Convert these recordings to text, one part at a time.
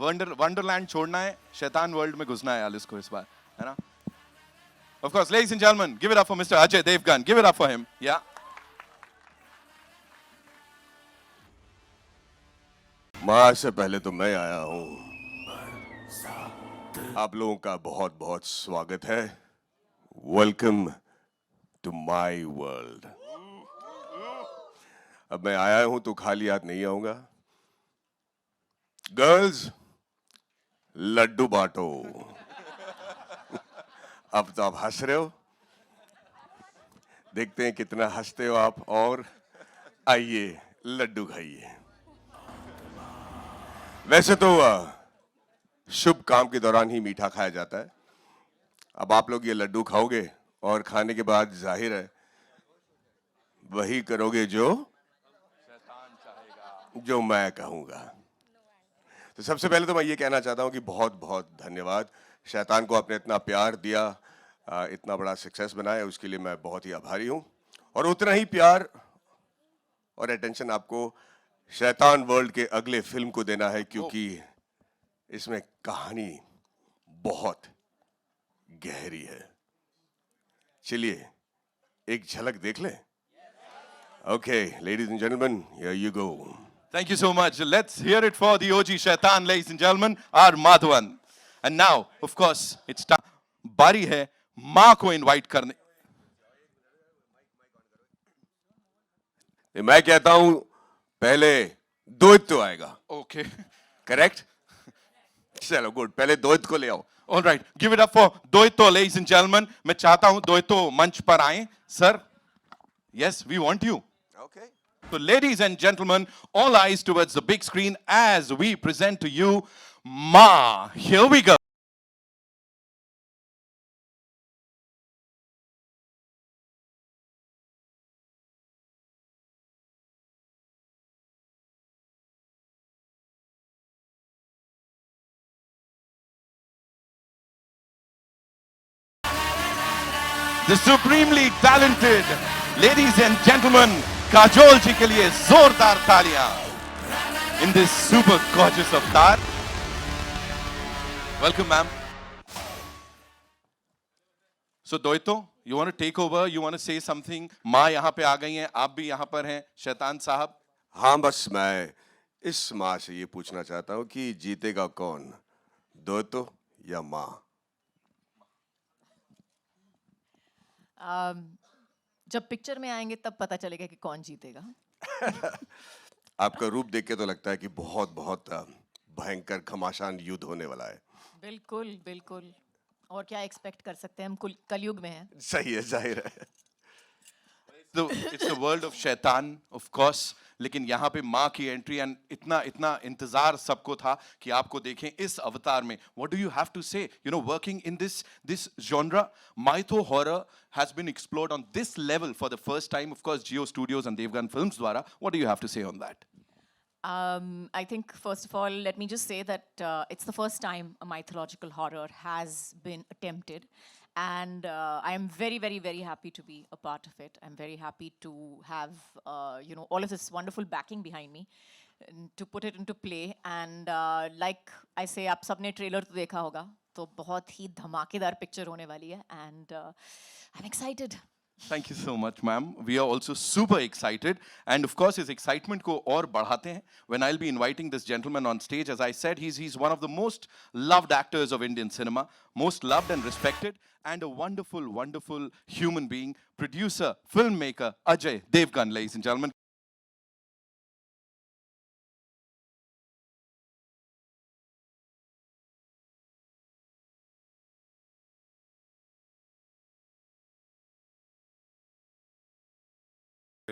Wonderland छोड़ना है, शैतान वर्ल्ड में घुसना है एलिस को इस बार, है ना? Of course, ladies and gentlemen, give it up for Mr. Ajay Devgan. Give it up for him. Yeah. माँ से पहले तो मैं आया हूँ। आप लोगों का बहुत बहुत स्वागत है। Welcome to my world. अब मैं आया हूं तो खाली हाथ नहीं आऊंगा। गर्ल्स, लड्डू बांटो। अब तो आप हंस रहे हो, देखते हैं कितना हंसते हो आप। और आइए लड्डू खाइए। वैसे तो शुभ काम के दौरान ही मीठा खाया जाता है। अब आप लोग ये लड्डू खाओगे और खाने के बाद जाहिर है वही करोगे जो मैं कहूंगा। तो सबसे पहले तो मैं ये कहना चाहता हूं कि बहुत बहुत धन्यवाद। शैतान को आपने इतना प्यार दिया, इतना बड़ा सक्सेस बनाया, उसके लिए मैं बहुत ही आभारी हूं। और उतना ही प्यार और अटेंशन आपको शैतान वर्ल्ड के अगले फिल्म को देना है, क्योंकि इसमें कहानी बहुत गहरी है। चलिए एक झलक देख लें। Okay, ladies and gentlemen, here you go. Thank you so much. Let's hear it for the OG Shaitan, ladies and gentlemen, R. Madhavan. And now, of course, it's time. बारी है माँ को इनवाइट करने। मैं कहता हूं पहले दोहित तो आएगा। Okay. करेक्ट? चलो गुड, पहले दोहित को ले आओ। All right. Give it up for Doito, ladies and gentlemen. मैं चाहता हूं Doito मंच पर आए। Sir, yes, we want you. Okay. So, ladies and gentlemen, all eyes towards the big screen as we present to you Ma. Here we go. The supremely talented, ladies and gentlemen, Kajol ji के लिए जोरदार तालियां in this super gorgeous avatar. Welcome, ma'am. So, Doito, you want to take over? You want to say something? माँ यहाँ पे आ गई हैं, आप भी यहाँ पर हैं, शैतान साहब. हाँ, बस मैं इस माँ से ये पूछना चाहता हूँ कि जीतेगा कौन, दोहितो या माँ? जब पिक्चर में आएंगे तब पता चलेगा कि कौन जीतेगा। आपका रूप देख के तो लगता है कि बहुत बहुत भयंकर घमासान युद्ध होने वाला है। बिल्कुल बिल्कुल, और क्या एक्सपेक्ट कर सकते हैं, हम कलयुग में हैं। सही है, जाहिर है। It's the world of शैतान, of course. लेकिन यहाँ पे माँ की एंट्री एंड इतना इंतजार सबको था कि आपको देखें इस अवतार में. What do you have to say? You know, working in this genre, mytho horror has been explored on this level for the first time. Of course, Jio Studios and Devgan Films द्वारा. What do you have to say on that? I think first of all, let me just say that it's the first time a mythological horror has been attempted. And I am very, very, very happy to be a part of it. I'm very happy to have, all of this wonderful backing behind me to put it into play. And like I say, आप सबने trailer तो देखा होगा, तो बहुत ही धमाकेदार picture होने वाली है. And I'm excited. Thank you so much, ma'am. We are also super excited. And of course, his excitement को और बढ़ाते हैं when I'll be inviting this gentleman on stage. As I said, he's one of the most loved actors of Indian cinema, most loved and respected, and a wonderful, wonderful human being, producer, filmmaker, Ajay Devgan, ladies and gentlemen.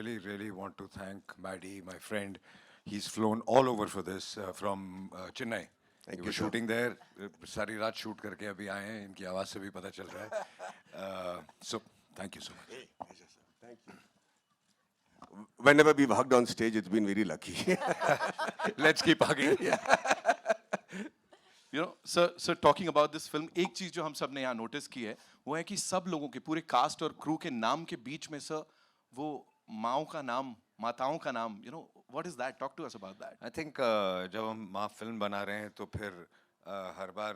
Really want to thank Maddie, my friend. He's flown all over for this from Chennai. Thank He you, was sir. shooting there. सारी रात shoot करके अभी आए हैं. इनकी आवाज से भी पता चल रहा है. So thank you so much. Thank you. Whenever we've hugged on stage, it's been very lucky. Let's keep hugging. You know, sir, talking about this film, एक चीज जो हम सब ने यहाँ नोटिस की है, वो है कि सब लोगों के पूरे कास्ट और क्रू के नाम के बीच में सर वो माओं का नाम, माताओं का नाम, what is that? Talk to us about that. I think जब हम माँ फिल्म बना रहे हैं तो फिर हर बार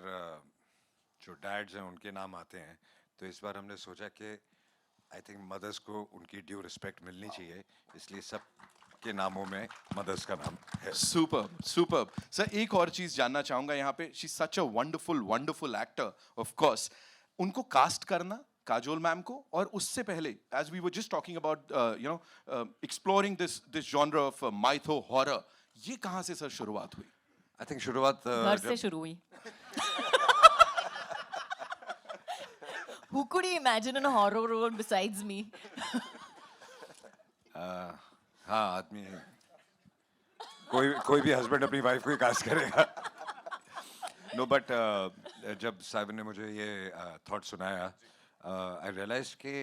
जो डैड्स हैं उनके नाम आते हैं, तो इस बार हमने सोचा कि आई थिंक मदर्स को उनकी ड्यू रिस्पेक्ट मिलनी चाहिए, इसलिए सब के नामों में मदर्स का नाम है. Superb, superb. Sir, एक और चीज जानना चाहूंगा यहाँ पे. She's such a wonderful, wonderful actor, of course. उनको कास्ट करना काजोल मैम को, और उससे पहले, as we were just talking about, exploring this genre of mytho horror, ये कहाँ से सर शुरुआत हुई? आई थिंक शुरुआत घर से शुरू हुई. Who could you imagine in a horror role besides me? हाँ, आदमी कोई भी हस्बैंड अपनी वाइफ को ही कास्ट करेगा. नो बट जब साइबन ने मुझे ये थॉट सुनाया, आई रियलाइज कि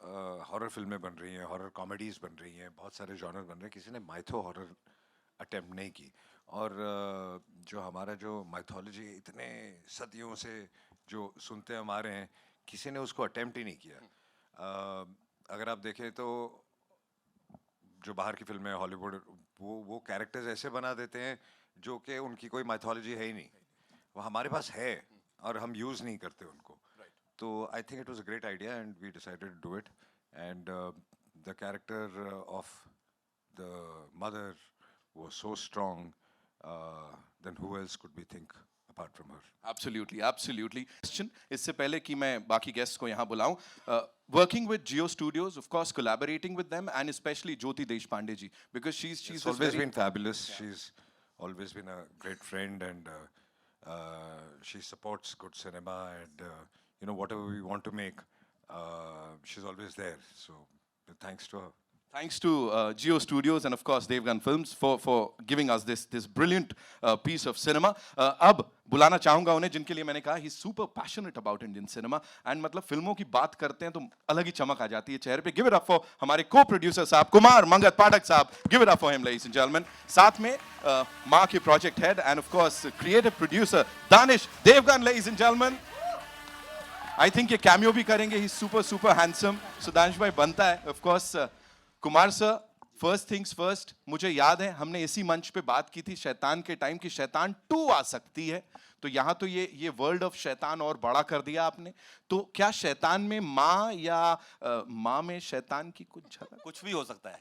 हॉरर फिल्में बन रही हैं, हॉरर कॉमेडीज बन रही हैं, बहुत सारे जॉनर बन रहे हैं, किसी ने माइथो हॉरर अटेम्प्ट नहीं की. और जो हमारा जो माइथोलॉजी इतने सदियों से जो सुनते हम आ रहे हैं, किसी ने उसको अटेम्प्ट ही नहीं किया. अगर आप देखें तो जो बाहर की फिल्में हॉलीवुड, वो कैरेक्टर्स ऐसे बना देते हैं जो कि उनकी कोई माइथोलॉजी है ही नहीं. वो हमारे पास है और हम यूज़ नहीं करते उनको. तो I think it was a great idea and we decided to do it. And the character of the mother was so strong, then who else could we think apart from her. Absolutely, absolutely. Question, इससे पहले कि मैं बाकी guests को यहाँ बुलाऊं, working with Geo Studios, of course, collaborating with them, and especially Jyoti Deshpande ji, because she's She's this always very- been fabulous. She's always been a great friend, and she supports good cinema, and you know, whatever we want to make, she's always there. So thanks to her. Thanks to Geo Studios and of course Devgan Films for giving us this brilliant piece of cinema. अब बुलाना चाहूंगा उन्हें जिनके लिए मैंने कहा he's super passionate about Indian cinema, and मतलब फिल्मों की बात करते हैं तो अलग ही चमक आ जाती है चेहरे पे. Give it up for हमारे co-producer साहब कुमार मंगत पाठक साहब. Give it up for him, ladies and gentlemen. साथ में माँ के project head and of course creative producer Danish Devgan, ladies and gentlemen. I think ये cameo भी करेंगे. He's super handsome. So Danish भाई बनता है. Of course Kumar sir, first things first, मुझे याद है हमने इसी मंच पे बात की थी शैतान के टाइम की शैतान 2 आ सकती है, तो यहाँ तो ये वर्ल्ड ऑफ शैतान और बड़ा कर दिया आपने. तो क्या शैतान में माँ या माँ में शैतान की कुछ झलक? कुछ भी हो सकता है.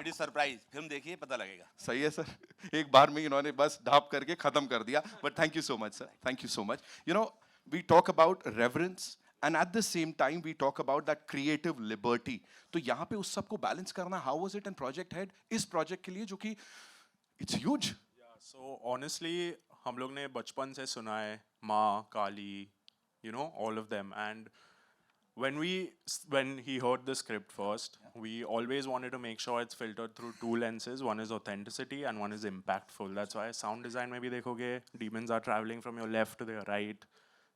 It is surprise. फिल्म देखिए पता लगेगा. सही है सर, एक बार में इन्होंने बस ढाप करके खत्म कर दिया. But thank you so much sir, thank you so much. You know, we talk about reverence and at the same time we talk about that creative liberty. तो यहाँ पे उस सब को बैलेंस करना, how was it and project head इस project के लिए जो कि it's huge. So honestly, हम लोग ने बचपन से सुना है माँ, काली, you know, all of them. And when he heard the script first, we always wanted to make sure it's filtered through 2 lenses. One is authenticity and one is impactful. That's why sound design में भी देखोगे, demons are traveling from your left to your right.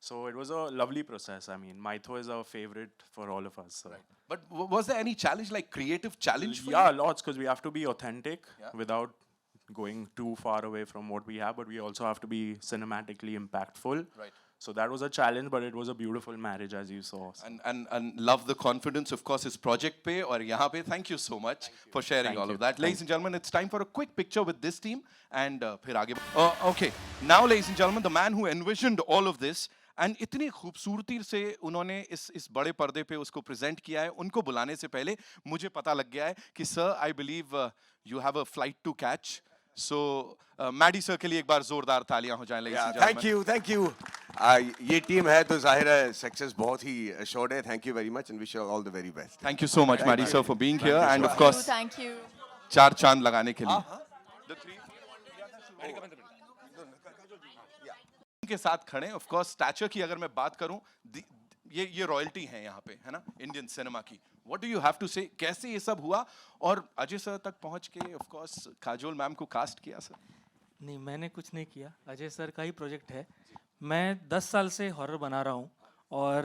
So it was a lovely process. I mean, mytho is our favorite for all of us. So. But was there any challenge, like creative challenge for Yeah, you? lots, because we have to be authentic without going too far away from what we have, but we also have to be cinematically impactful. Right. So that was a challenge, but it was a beautiful marriage, as you saw. And love the confidence, of course, is project पे और यहाँ पे. Thank you so much for sharing Thank all you. of that. Ladies and gentlemen, it's time for a quick picture with this team and फिर आगे. Okay, now ladies and gentlemen, the man who envisioned all of this and इतनी खूबसूरती से उन्होंने इस बड़े पर्दे पे उसको प्रेजेंट किया है, उनको बुलाने से पहले मुझे पता लग गया है कि sir, I believe you have a flight to catch. So Maddy sir के लिए एक बार जोरदार तालियां हो जाएं. ladies and gentlemen. Thank you. ये टीम है तो जाहिर है सक्सेस बहुत ही assured है. Thank you very much and wish you all the very best. Thank you so much, Maddie sir, for being here and of Thank you, course thank you. 4 चांद लगाने के लिए. के साथ खड़े. ऑफ कोर्स स्टैचर की अगर मैं बात करूं, ये रॉयल्टी है यहाँ पे, है ना, इंडियन सिनेमा की. What do you have to say, कैसे ये सब हुआ और अजय सर तक पहुंच के ऑफ कोर्स काजोल मैम को कास्ट किया सर? नहीं, मैंने कुछ नहीं किया, अजय सर का ही प्रोजेक्ट है. मैं 10 साल से हॉरर बना रहा हूँ और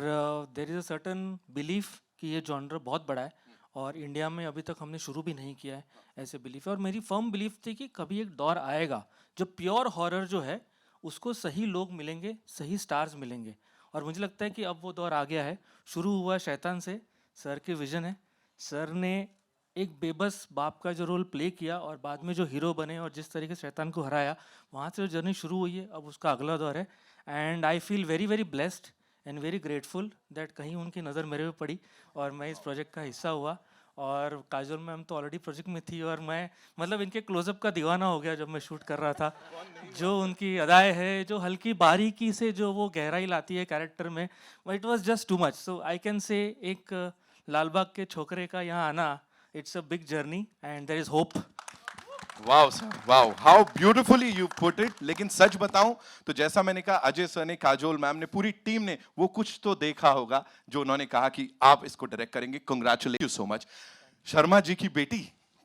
there is a certain belief कि ये जॉनर बहुत बड़ा है और इंडिया में अभी तक हमने शुरू भी नहीं किया है, ऐसे बिलीफ है. और मेरी फर्म बिलीफ थी कि कभी एक दौर आएगा जब प्योर हॉरर जो है उसको सही लोग मिलेंगे, सही स्टार्स मिलेंगे. और मुझे लगता है कि अब वो दौर आ गया है. शुरू हुआ शैतान से, सर के विजन है. सर ने एक बेबस बाप का जो रोल प्ले किया और बाद में जो हीरो बने और जिस तरीके से शैतान को हराया, वहाँ से जो जर्नी शुरू हुई है, अब उसका अगला दौर है। And I feel very very blessed and very grateful that कहीं उनकी नज़र मेरे पे पड़ी और मैं इस प्रोजेक्ट का हिस्सा हुआ। और काजोल मैम तो ऑलरेडी प्रोजेक्ट में थी और मैं मतलब इनके क्लोजअप का दीवाना हो गया जब मैं शूट कर रहा था। जो उनकी अदाएँ है, जो हल्की बारीकी से जो वो गहराई लाती है कैरेक्टर में, it was just too much. So I can say एक लालबाग के छोकरे का यहाँ आना, it's a big journey and there is hope. Wow sir, wow, how beautifully you put it. लेकिन सच बताऊं तो जैसा मैंने कहा, अजय सर ने, काजोल मैम ने, पूरी टीम ने वो कुछ तो देखा होगा जो उन्होंने कहा कि आप इसको डायरेक्ट करेंगे। Congratulation you so much. Sharma ji की बेटी,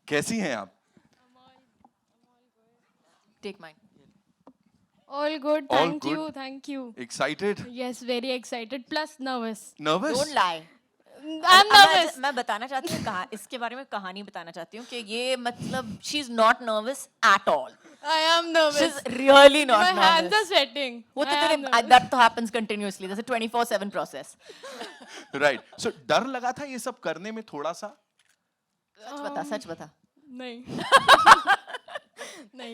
कैसी हैं आप? Take mine. All good. All Thank good. you. Thank you. Excited? Yes, very excited plus nervous. Nervous? Don't lie. I'm nervous. मैं बताना चाहती हूँ इसके बारे में कहानी बताना चाहती हूँ कि ये मतलब she is not nervous at all. I am nervous. She's really not My nervous. hands are sweating. वो तो I am तेरे nervous. that तो happens continuously. That's a 24/7 process. Right. सो डर लगा था ये सब करने में थोड़ा सा? सच बता। नहीं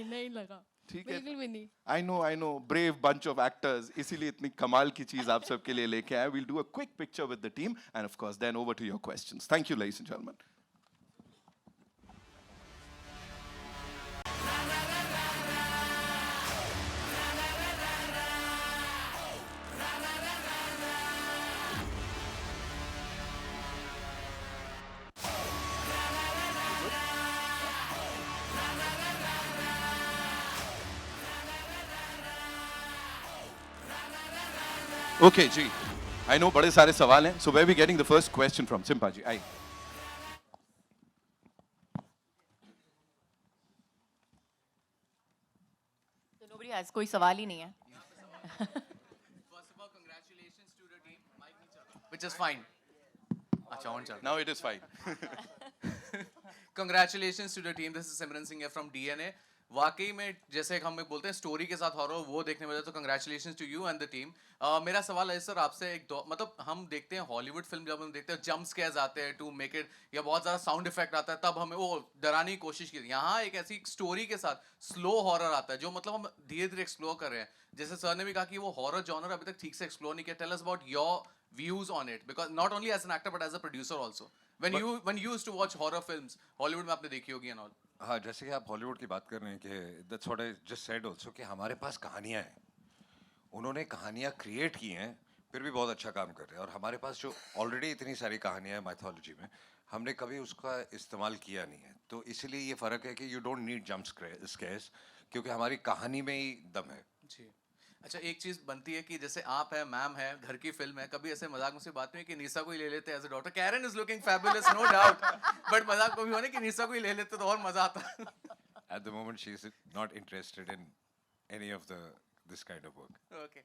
नहीं लगा ठीक है। बिल्कुल भी नहीं I know, brave bunch of actors, इसीलिए इतनी कमाल की चीज आप सबके लिए लेके आए। We'll do a quick picture with the team and of course then over to your questions. Thank you ladies and gentleman. Okay ji, I know बड़े सारे सवाल हैं, so we be getting the first question from Simpa ji. I तो nobody has, कोई सवाल ही नहीं है। First of all, congratulations to the team. Which is fine. अच्छा, on चल। Now it is fine. Congratulations to the team. This is Simran Singh here from DNA. वाकई में जैसे हम बोलते हैं स्टोरी के साथ हॉरर वो देखने मिले, तो congratulations to you and the team. मेरा सवाल है सर आपसे, मतलब हम देखते हैं हॉलीवुड फिल्म, जब हम देखते हैं जंप स्केयर्स आते हैं टू मेक इट, या बहुत ज़्यादा साउंड इफेक्ट आता है, तब हमें वो डराने की कोशिश की। यहाँ एक ऐसी स्टोरी के साथ स्लो हॉरर आता है जो मतलब हम धीरे धीरे एक्सप्लोर कर रहे हैं। जैसे सर ने भी कहा कि वो हॉरर जॉनर अभी तक ठीक से एक्सप्लोर नहीं किया। Tell us about your views on it, because not only as an actor but as a producer also, when you used to watch horror films Hollywood में आपने देखी होगी and all। हाँ, जैसे कि आप हॉलीवुड की बात कर रहे हैं कि that's what I just said also, कि हमारे पास कहानियाँ हैं, उन्होंने कहानियाँ क्रिएट की हैं, फिर भी बहुत अच्छा काम कर रहे हैं। और हमारे पास जो ऑलरेडी इतनी सारी कहानियाँ हैं माइथोलॉजी में, हमने कभी उसका इस्तेमाल किया नहीं है। तो इसीलिए ये फ़र्क है कि you don't need jump scares, क्योंकि हमारी कहानी में ही दम है। जी। अच्छा, एक चीज बनती है कि जैसे आप है, मैम है, घर की फिल्म है, कभी ऐसे मजाक में से बात नहीं है कि निशा को ही ले लेते as a doctor. Karen is looking fabulous, no doubt, but मजाक को भी होने कि निशा को ही ले लेते तो और मजा आता। At the moment she is not interested in any of this kind of work. Okay.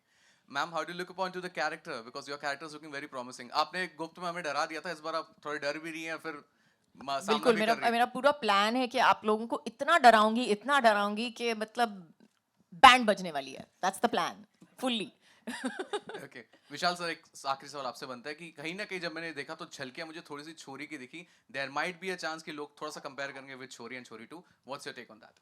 Ma'am, how do look upon two the character, because your character is looking very promising. आपने गुप्त में हमें डरा दिया था, इस बार आप थोड़े डर भी रही हैं, फिर बिल्कुल, मेरा पूरा प्लान है कि आप लोगों को इतना डराऊंगी कि मतलब बैंड बजने वाली है। That's the plan fully. Okay Vishal sir, एक आखिरी सवाल आपसे बनता है कि कहीं ना कहीं जब मैंने देखा तो झलकियां मुझे थोड़ी सी छोरी की दिखी। There might be a chance कि लोग थोड़ा सा कंपेयर करेंगे विद छोरी and Chhorii 2। What's your take on that?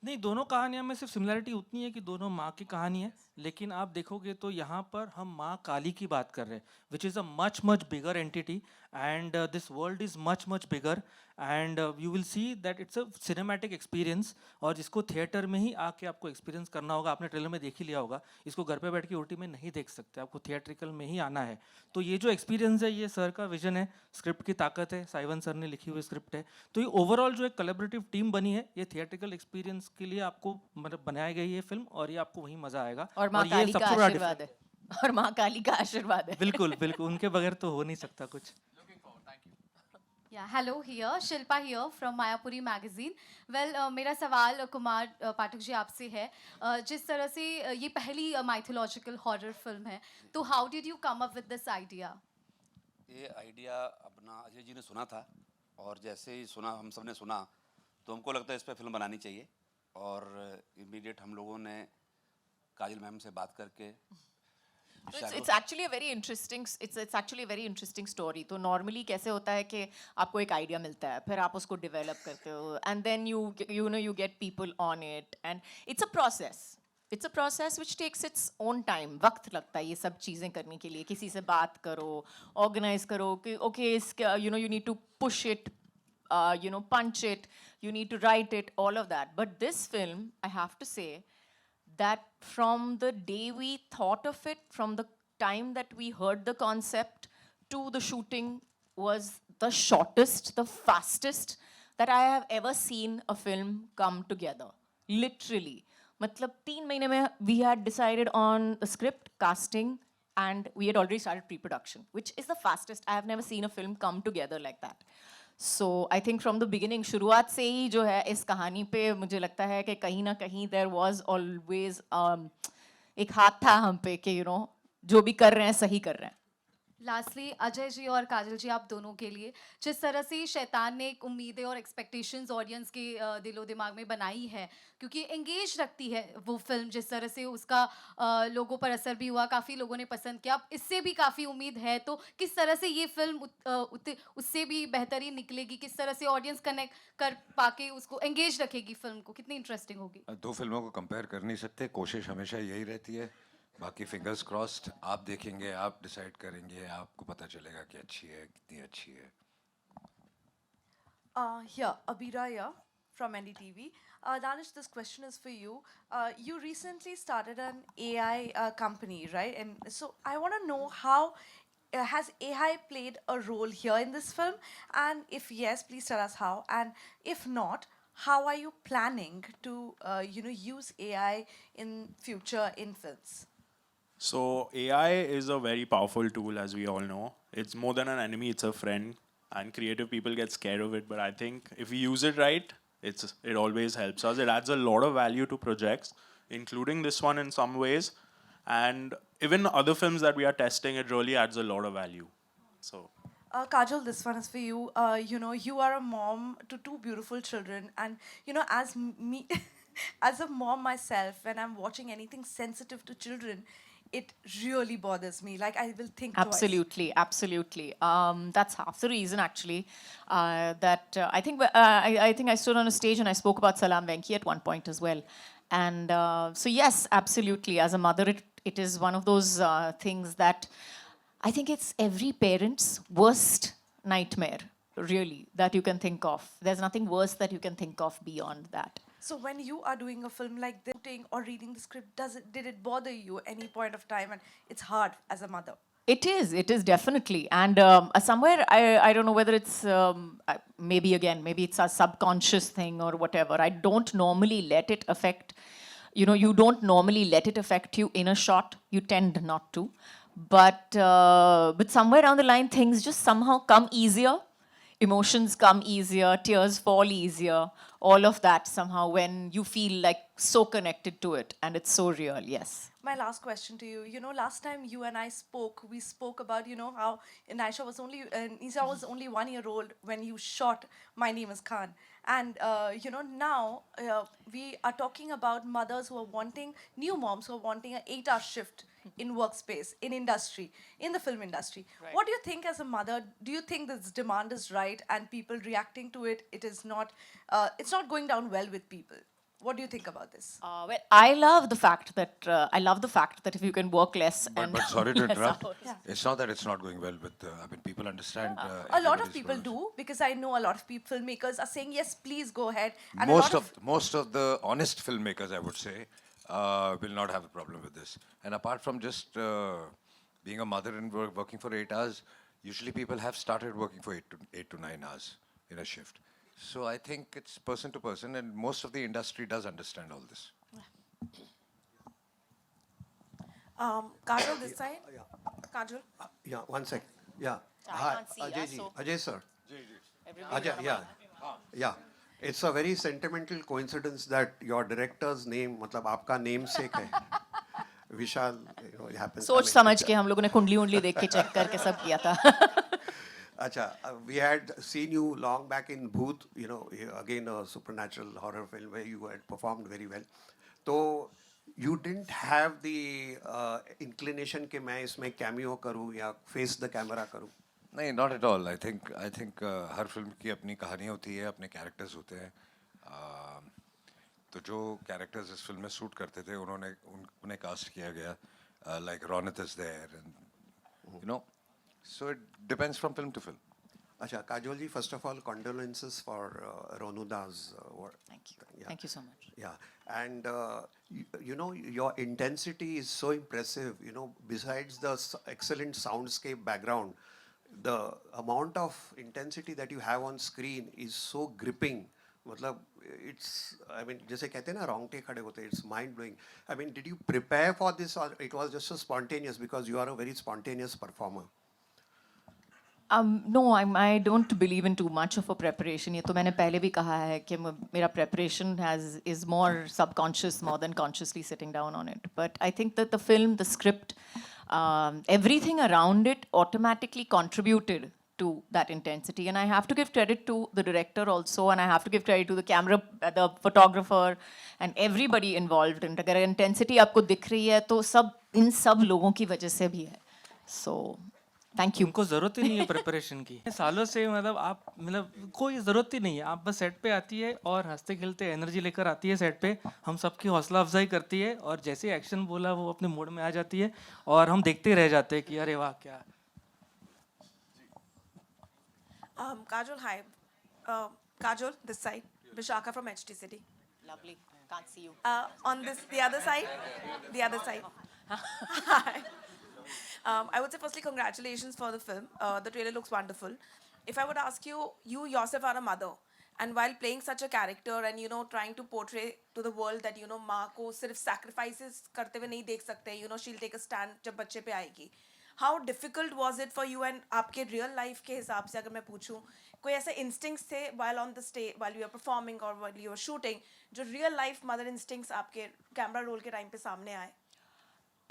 नहीं, दोनों कहानियों में सिर्फ सिमिलरिटी उतनी है कि दोनों माँ की कहानी है, लेकिन आप देखोगे तो यहाँ पर हम माँ काली की बात कर रहे हैं, which is a much bigger entity, and this world is much bigger, and you will see that it's a cinematic experience, और जिसको थिएटर में ही आके आपको एक्सपीरियंस करना होगा। आपने ट्रेलर में देख ही लिया होगा, इसको घर पे बैठ के ओटी में नहीं देख सकते, आपको थिएट्रिकल में ही आना है। तो ये जो एक्सपीरियंस है, ये सर का विजन है, स्क्रिप्ट की ताकत है, साइवन सर ने लिखी हुई स्क्रिप्ट है। तो ये ओवरऑल जो एक कोलैबोरेटिव टीम बनी है, ये थिएट्रिकल एक्सपीरियंस के लिए आपको मतलब बनाई गई है फिल्म, और ये आपको वही मजा आएगा। और माँ ये काली का सबसे बड़ा आशीर्वाद है। और माँ काली का आशीर्वाद है। बिल्कुल उनके बगैर तो हो नहीं सकता कुछ। Yeah, hello here, Shilpa here from Mayapuri magazine. Well, मेरा सवाल कुमार पाठक जी आपसे है। जिस तरह से ये पहली mythological horror film है, तो how did you come up with this idea? ये आइडिया अपना अजय जी ने सुना था, और जैसे ही सुना, हम सब ने सुना, तो हमको लगता है इस पर फिल्म बनानी चाहिए। और इमीडिएट हम लोगों ने काजल मैम से बात करके It's actually a very interesting it's actually a very interesting story. तो normally कैसे होता है कि आपको एक idea मिलता है, फिर आप उसको develop करते हो, and then you know you get people on it, and it's a process. It's a process which takes its own time. वक्त लगता है ये सब चीज़ें करने के लिए. किसी से बात करो, organize करो कि okay इसका you know you need to push it, you know punch it, you need to write it, all of that. But this film, I have to say, that from the day we thought of it, from the time that we heard the concept to the shooting, was the shortest, the fastest that I have ever seen a film come together. Literally. मतलब 3 महीने में we had decided on the script, casting, and we had already started pre-production, which is the fastest. I have never seen a film come together like that. So I think from the beginning, शुरुआत से ही जो है इस कहानी पे मुझे लगता है कि कहीं ना कहीं there was always एक हाथ था हम पे कि you know जो भी कर रहे हैं सही कर रहे हैं. लास्टली अजय जी और काजल जी, आप दोनों के लिए, जिस तरह से शैतान ने एक उम्मीदें और एक्सपेक्टेशंस ऑडियंस के दिलो दिमाग में बनाई है, क्योंकि एंगेज रखती है वो फिल्म, जिस तरह से उसका लोगों पर असर भी हुआ, काफ़ी लोगों ने पसंद किया, अब इससे भी काफ़ी उम्मीद है, तो किस तरह से ये फिल्म उससे भी बेहतरीन निकलेगी, किस तरह से ऑडियंस कनेक्ट कर पाके उसको एंगेज रखेगी फिल्म को, कितनी इंटरेस्टिंग होगी? दो फिल्मों को कंपेयर कर नहीं सकते, कोशिश हमेशा यही रहती है. बाकी फिंगर्स क्रॉस्ड, आप देखेंगे, आप डिसाइड करेंगे, आपको पता चलेगा कि अच्छी है, कितनी अच्छी है. Here, Abira here from NDTV. Danish, this question is for you. You recently started an AI company, right? And so I want to know how has AI played a role here in this film? And if yes, please tell us how. And if not, how are you planning to, use AI in future in films? So AI is a very powerful tool, as we all know. It's more than an enemy, it's a friend. And creative people get scared of it. But I think if we use it right, it always helps us. It adds a lot of value to projects, including this one in some ways. And even other films that we are testing, it really adds a lot of value. So. Kajal, this one is for you. You are a mom to 2 beautiful children. And, as me, as a mom myself, when I'm watching anything sensitive to children, it really bothers me. Like, I will think twice. Absolutely. That's half the reason, actually, that I think I think I stood on a stage and I spoke about Salam Venki at one point as well. And so, yes, absolutely. As a mother, it is one of those things that I think it's every parent's worst nightmare, really, that you can think of. There's nothing worse that you can think of beyond that. So when you are doing a film like this, or reading the script, did it bother you any point of time? And it's hard as a mother. It is definitely. And somewhere, I don't know whether it's, maybe it's a subconscious thing or whatever. I don't normally let it affect, you don't normally let it affect you in a shot. You tend not to. But somewhere down the line, things just somehow come easier. Emotions come easier, tears fall easier, all of that somehow when you feel like so connected to it and it's so real, yes. My last question to you, last time you and I spoke, we spoke about, how Nisha was only 1 year old when you shot My Name is Khan. And, now we are talking about mothers who are wanting, new moms who are wanting an 8-hour shift in workspace, in industry, in the film industry. Right. What do you think as a mother? Do you think this demand is right and people reacting to it, it's not going down well with people? What do you think about this? Well, I love the fact that if you can work less and but sorry to less interrupt. hours. Yeah. It's not that it's not going well with. People understand. A lot of everybody's people roles. do, because I know a lot of filmmakers are saying, yes, please go ahead. And Most of the honest filmmakers, I would say, will not have a problem with this. And apart from just being a mother and working for 8 hours, usually people have started working for 8 to 9 hours in a shift. So I think it's person to person, and most of the industry does understand all this. Kajal, this side? Kajal? Yeah, one sec. Yeah. I Hi, can't see, Ajay yeah, ji. so- Ajay sir. Everybody Ajay, yeah. Yeah. It's a very sentimental coincidence that your director's name, मतलब आपका namesake है. Vishal, it happens. सोच समझ के हम लोगों ने कुंडली उंडली देख के चेक करके सब किया था. Acha, we had seen you long back in Bhoot, again a supernatural horror film where you had performed very well. So you didn't have the inclination कि मैं इसमें cameo करूँ या face the camera करूँ? नहीं, not at all. I think her film की अपनी कहानी होती है, अपने कैरेक्टर्स होते हैं. तो जो कैरेक्टर्स इस फिल्म में सूट करते थे उन्हें कास्ट किया गया. Like Ronit is there, and you know, so it depends from film to film. अच्छा, काजोल जी, first of all, condolences for Ronuda's work. Thank you. Yeah. Thank you so much. Yeah, and you know, your intensity is so impressive. You know, besides the excellent soundscape background, the amount of intensity that you have on screen is so gripping. मतलब it's, I mean, जैसे कहते हैं ना, रोंगटे खड़े होते हैं. It's mind blowing. I mean, did you prepare for this, or it was just so spontaneous because you are a very spontaneous performer? No, I don't believe in too much of a preparation. ये तो मैंने पहले भी कहा है कि मेरा preparation is more subconscious more than consciously sitting down on it. But I think that the film, the script, everything around it automatically contributed to that intensity. And I have to give credit to the director also, and I have to give credit to the camera, the photographer, and everybody involved. And अगर intensity आपको दिख रही है तो सब इन सब लोगों की वजह से भी है. So thank you. उनको ज़रूरत ही नहीं है प्रिपरेशन की. सालों से मतलब आप मतलब कोई ज़रूरत ही नहीं है. आप बस सेट पे आती है और हंसते खेलते एनर्जी लेकर आती है सेट पे. हम सबकी हौसला अफजाई करती है और जैसे एक्शन बोला वो अपने मूड में आ जाती है और हम देखते रह जाते हैं कि अरे वाह क्या. Kajol, hi. Kajol, this side. Vishaka from HT City. Lovely. Can't see you. On this, the other side. The other side. Hi. I would say firstly, congratulations for the film. The trailer looks wonderful. If I would ask you, you yourself are a mother, and while playing such a character and you know trying to portray to the world that you know माँ को सिर्फ sacrifices करते हुए नहीं देख सकते, you know she'll take a stand जब बच्चे पे आएगी. How difficult was it for you, and आपके real life के हिसाब से अगर मैं पूछूं, कोई ऐसे instincts थे while on the stage, while you were performing or while you were shooting, जो real life mother instincts आपके camera roll के time पे सामने आए?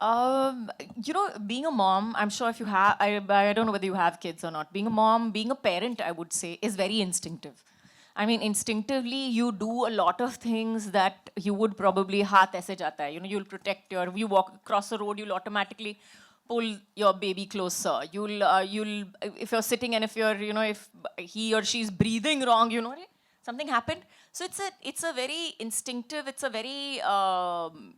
You know, being a mom, I'm sure if you have, I don't know whether you have kids or not. Being a mom, being a parent, I would say, is very instinctive. I mean, instinctively, you do a lot of things that you would probably हाथ ऐसे जाता है. You know, you'll protect you walk across the road, you'll automatically pull your baby closer. You'll, if you're sitting and if you're, you know, if he or she's breathing wrong, you know, something happened. So it's a very instinctive, it's a very,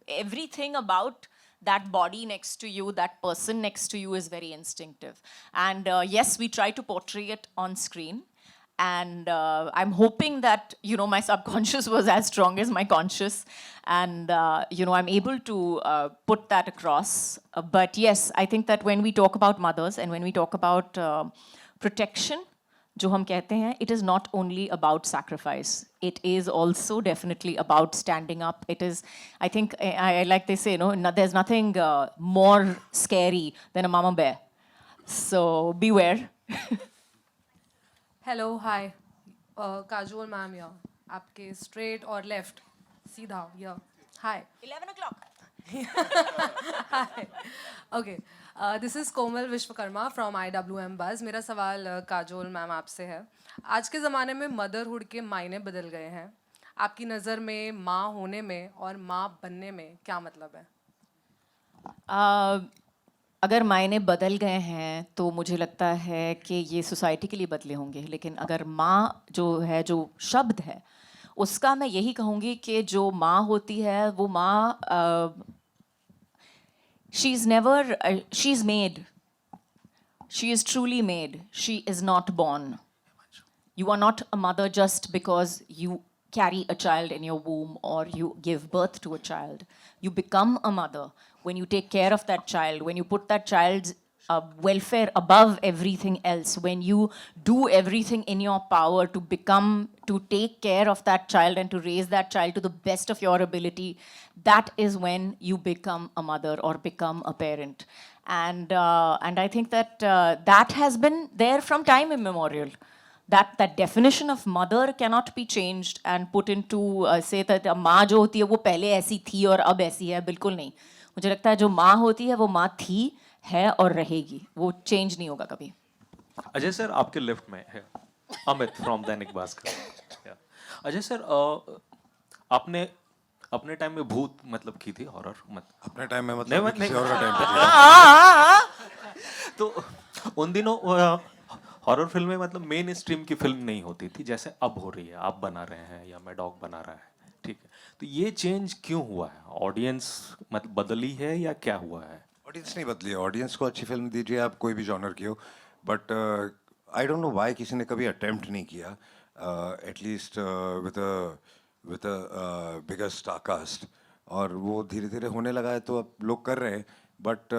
everything about that body next to you, that person next to you is very instinctive. And yes, we try to portray it on screen. And I'm hoping that, you know, my subconscious was as strong as my conscious. And, you know, I'm able to put that across. But yes, I think that when we talk about mothers and when we talk about protection, जो हम कहते हैं, it is not only about sacrifice. It is also definitely about standing up. It is, I think, I like they say, no, there's nothing more scary than a mama bear. So beware. Hello, hi. Kajol ma'am here. आपके straight और left. सीधा, here. Hi. 11 o'clock. Hi. Okay. This is Komal Vishwakarma from IWM Buzz. मेरा सवाल Kajol ma'am आपसे है. आज के ज़माने में मदरहुड के मायने बदल गए हैं. आपकी नज़र में माँ होने में और माँ बनने में क्या मतलब है? अगर मायने बदल गए हैं तो मुझे लगता है कि ये सोसाइटी के लिए बदले होंगे. लेकिन अगर माँ जो है, जो शब्द है, उसका मैं यही कहूँगी कि जो माँ होती है वो माँ she's never, she's made. She is truly made. She is not born. You are not a mother just because you carry a child in your womb or you give birth to a child. You become a mother when you take care of that child, when you put that child's welfare above everything else, when you do everything in your power to take care of that child and to raise that child to the best of your ability, that is when you become a mother or become a parent. And I think that that has been there from time immemorial. That definition of mother cannot be changed and put into say that माँ जो होती है वो पहले ऐसी थी और अब ऐसी है, बिल्कुल नहीं. मुझे लगता है जो माँ होती है वो माँ थी, है और रहेगी. वो चेंज नहीं होगा कभी. अजय सर आपके लेफ्ट में है अमित फ्रॉम दैनिक भास्कर. अजय सर आपने अपने टाइम में भूत मतलब की थी हॉरर मतलब अपने टाइम में नहीं, मतलब नहीं, किसी और का टाइम तो उन दिनों हॉरर फिल्में मतलब मेन स्ट्रीम की फिल्म नहीं होती थी जैसे अब हो रही है, आप बना रहे हैं या मैं डॉग बना रहा है, ठीक है। तो ये चेंज क्यों हुआ है? ऑडियंस मतलब बदली है या क्या हुआ है? ऑडियंस नहीं बदली है, ऑडियंस को अच्छी फिल्म दीजिए आप कोई भी जॉनर की हो, but I don't know why किसी ने कभी अटेम्प्ट नहीं किया at least with a bigger star cast, और वो धीरे धीरे होने लगा है तो अब लोग कर रहे हैं, but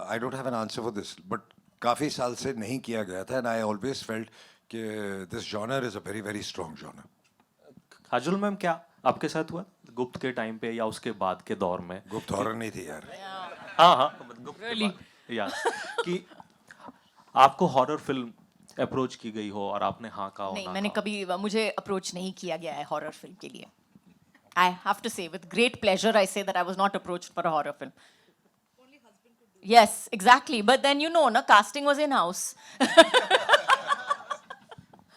I don't have an answer for this, but काफ़ी साल से नहीं किया गया था एंड आई ऑलवेज फेल्ट कि this genre is a very very strong genre. Kajol ma'am, क्या आपके साथ हुआ गुप्त के टाइम पे या उसके बाद के दौर में? गुप्त हॉरर नहीं थी यार। हाँ हाँ, गुप्त के बाद, या कि आपको हॉरर फिल्म अप्रोच की गई हो और आपने हाँ कहा हो नहीं, ना मैंने कहा कभी मुझे अप्रोच नहीं किया गया है हॉरर फिल्म के लिए. I have to say, with great pleasure, I say that I was not approached for a horror film. Yes, exactly. But then you know, na casting was in house.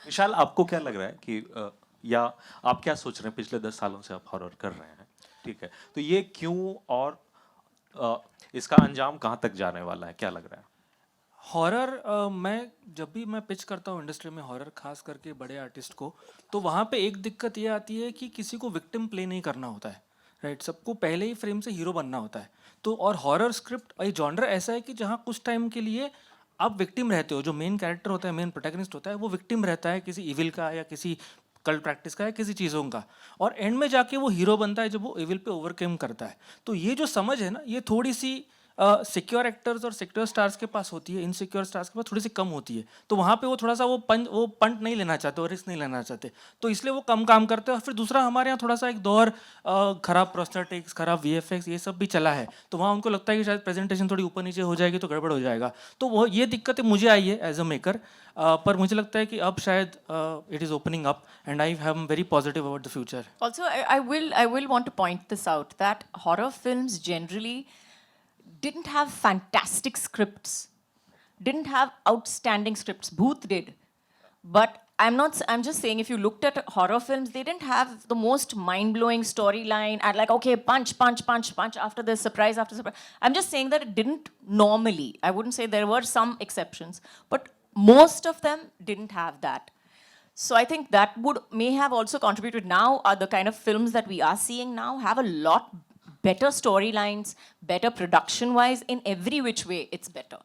विशाल, आपको क्या लग रहा है कि या आप क्या सोच रहे हैं? पिछले 10 सालों से आप हॉरर कर रहे हैं, ठीक है, तो ये क्यों और इसका अंजाम कहाँ तक जाने वाला है, क्या लग रहा है? हॉरर मैं जब भी मैं पिच करता हूँ इंडस्ट्री में हॉरर खास करके बड़े आर्टिस्ट को, तो वहाँ पे एक दिक्कत ये आती है कि किसी को विक्टिम प्ले नहीं करना होता है, राइट? सबको पहले ही फ्रेम से हीरो बनना होता है. तो और हॉरर स्क्रिप्ट ये जॉनर ऐसा है कि जहाँ कुछ टाइम के लिए आप विक्टिम रहते हो, जो मेन कैरेक्टर होता है, मेन प्रोटैगनिस्ट होता है, वो विक्टिम रहता है किसी इविल का या किसी कल्ट प्रैक्टिस का या किसी चीज़ों का, और एंड में जाके वो हीरो बनता है जब वो इविल पे ओवरकम करता है. तो ये जो समझ है ना, ये थोड़ी सी सिक्योर एक्टर्स और सिक्योर स्टार्स के पास होती है, इनसिक्योर स्टार्स के पास थोड़ी सी कम होती है. तो वहाँ पे वो थोड़ा सा वो पंट नहीं लेना चाहते और रिस्क नहीं लेना चाहते, तो इसलिए वो कम काम करते हैं. और फिर दूसरा, हमारे यहाँ थोड़ा सा एक दौर खराब प्रोस्थेटिक्स, खराब VFX ये सब भी चला है, तो वहाँ उनको लगता है कि शायद प्रेजेंटेशन थोड़ी ऊपर नीचे हो जाएगी तो गड़बड़ हो जाएगा. तो वो ये दिक्कतें मुझे आई है एज अ मेकर, पर मुझे लगता है कि अब शायद it is opening up and I am very positive about the future. Also, I will want to point this out that horror films generally didn't have fantastic scripts, didn't have outstanding scripts. Bhoot did, but I'm just saying, if you looked at horror films, they didn't have the most mind-blowing storyline and like, okay, punch, punch, punch, punch after this, surprise after surprise. I'm just saying that it didn't normally. I wouldn't say there were some exceptions, but most of them didn't have that. So I think that may have also contributed. Now, the kind of films that we are seeing now have a lot better storylines, better production-wise, in every which way, it's better.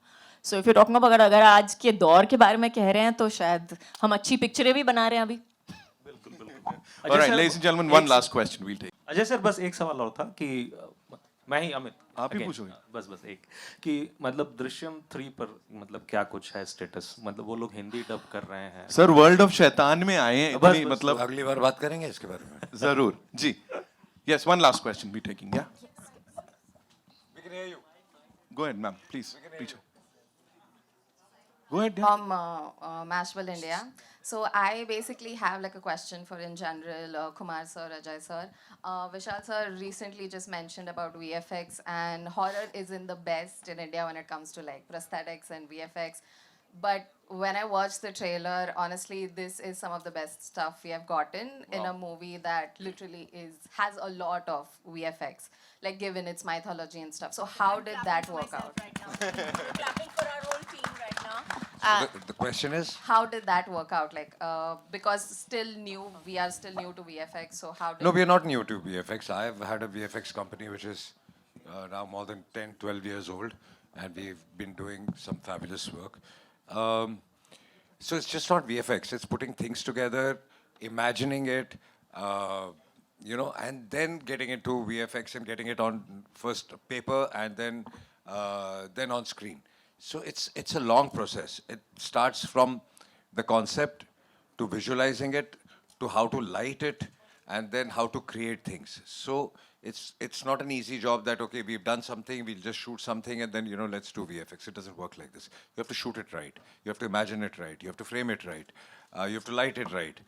So if you're talking about अगर आज के दौर के बारे में कह रहे हैं, तो शायद हम अच्छी पिक्चरें भी बना रहे हैं अभी. All right, ladies and gentlemen, one last question we'll take. Ajay sir, बस एक सवाल और था कि मैं ही अमित आप ही again, पूछोगे. बस एक कि मतलब दृश्यम 3 पर मतलब क्या कुछ है स्टेटस? मतलब वो लोग हिंदी डब कर रहे हैं. सर, वर्ल्ड ऑफ शैतान में आए हैं इतनी, मतलब अगली बार बात करेंगे इसके बारे में. जरूर जी. Yes, one last question we're taking. Yeah. We can hear you. Go ahead, ma'am. Please. Picture. Go ahead. Yeah. From Mashable, India. So I basically have like a question for in general Kumar sir, Ajay sir. Vishal sir recently just mentioned about VFX, and horror isn't the best in India when it comes to like prosthetics and VFX. But when I watched the trailer, honestly, this is some of the best stuff we have gotten in a movie that literally has a lot of VFX, like given its mythology and stuff. So how did that work out? Clapping for our whole team right now. The question is? How did that work out? Like, because we are still new to VFX, so how did... No, we are not new to VFX. I've had a VFX company which is now more than 10, 12 years old, and we've been doing some fabulous work. So it's just not VFX. It's putting things together, imagining it, and then getting into VFX and getting it on first paper and then on screen. So it's a long process. It starts from the concept to visualizing it to how to light it and then how to create things. So it's not an easy job that, okay, we've done something, we'll just shoot something and then, let's do VFX. It doesn't work like this. You have to shoot it right. You have to imagine it right. You have to frame it right. You have to light it right.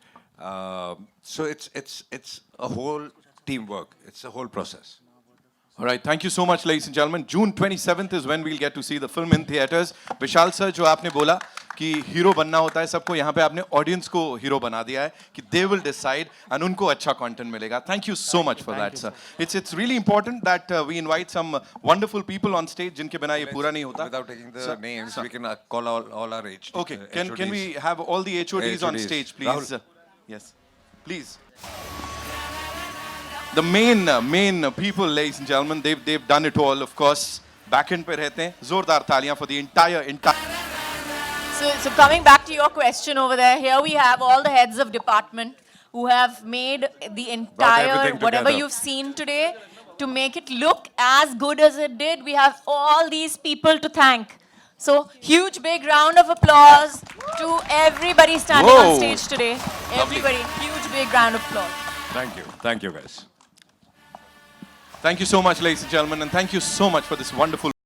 So it's a whole teamwork. It's a whole process. All right, thank you so much, ladies and gentlemen. June 27th is when we'll get to see the film in theaters. Vishal sir, जो आपने बोला कि hero बनना होता है सबको, यहाँ पे आपने ऑडियंस को हीरो बना दिया है कि दे विल डिसाइड एंड उनको अच्छा कंटेंट मिलेगा. Thank you so much for that sir. It's really important that we invite some wonderful people on stage जिनके बिना ये पूरा नहीं होता. Without taking the names, we can call all our age. Okay, can we have all the HODs on HODs. stage, please? Rahul. Yes, please. The main people, ladies and gentlemen, they've done it all. Of course, back end पे रहते हैं. जोरदार तालियां for the entire. So coming back to your question over there, here we have all the heads of department who have made the entire everything whatever together. you've seen today to make it look as good as it did. We have all these people to thank. So huge big round of applause to everybody standing on Whoa. stage today. Everybody, huge big round of applause. Thank you guys. Thank you so much, ladies and gentlemen, and thank you so much for this wonderful.